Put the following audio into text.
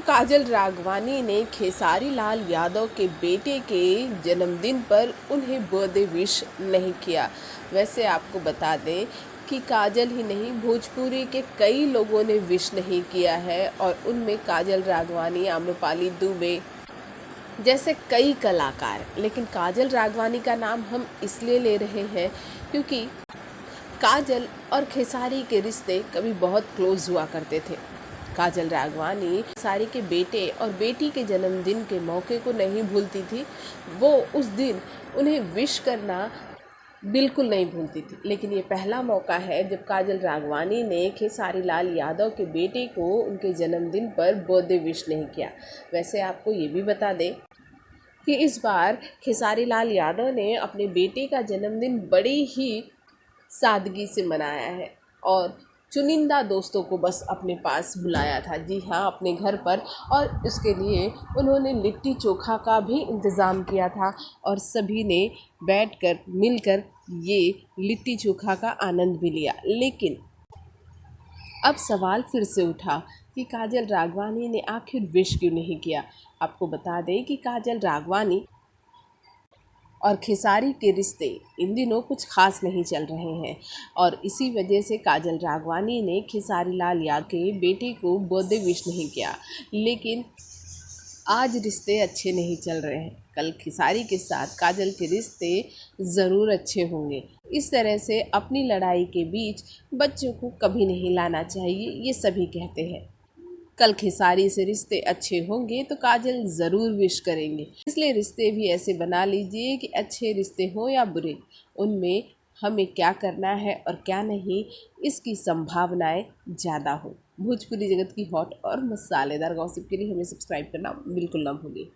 काजल राघवानी ने खेसारी लाल यादव के बेटे के जन्मदिन पर उन्हें बर्थडे विश नहीं किया। वैसे आपको बता दें कि काजल ही नहीं, भोजपुरी के कई लोगों ने विश नहीं किया है और उनमें काजल राघवानी, आम्रपाली दुबे जैसे कई कलाकार। लेकिन काजल राघवानी का नाम हम इसलिए ले रहे हैं क्योंकि काजल और खेसारी के रिश्ते कभी बहुत क्लोज हुआ करते थे। काजल राघवानी खेसारी के बेटे और बेटी के जन्मदिन के मौके को नहीं भूलती थी। वो उस दिन उन्हें विश करना बिल्कुल नहीं भूलती थी। लेकिन ये पहला मौका है जब काजल राघवानी ने खेसारी लाल यादव के बेटे को उनके जन्मदिन पर बर्थडे विश नहीं किया। वैसे आपको ये भी बता दें कि इस बार खेसारी लाल यादव ने अपने बेटे का जन्मदिन बड़ी ही सादगी से मनाया है और चुनिंदा दोस्तों को बस अपने पास बुलाया था। जी हाँ, अपने घर पर। और इसके लिए उन्होंने लिट्टी चोखा का भी इंतज़ाम किया था और सभी ने बैठकर मिलकर ये लिट्टी चोखा का आनंद भी लिया। लेकिन अब सवाल फिर से उठा कि काजल राघवानी ने आखिर विश क्यों नहीं किया। आपको बता दें कि काजल राघवानी और खेसारी के रिश्ते इन दिनों कुछ खास नहीं चल रहे हैं और इसी वजह से काजल राघवानी ने खेसारी लाल यादव के बेटे को बर्थडे विश नहीं किया। लेकिन आज रिश्ते अच्छे नहीं चल रहे हैं। कल खेसारी के साथ काजल के रिश्ते ज़रूर अच्छे होंगे। इस तरह से अपनी लड़ाई के बीच बच्चों को कभी नहीं लाना चाहिए, ये सभी कहते हैं। कल खेसारी से रिश्ते अच्छे होंगे तो काजल ज़रूर विश करेंगे। इसलिए रिश्ते भी ऐसे बना लीजिए कि अच्छे रिश्ते हों या बुरे, उनमें हमें क्या करना है और क्या नहीं, इसकी संभावनाएं ज़्यादा हो। भोजपुरी जगत की हॉट और मसालेदार गॉसिप के लिए हमें सब्सक्राइब करना बिल्कुल ना भूलिए।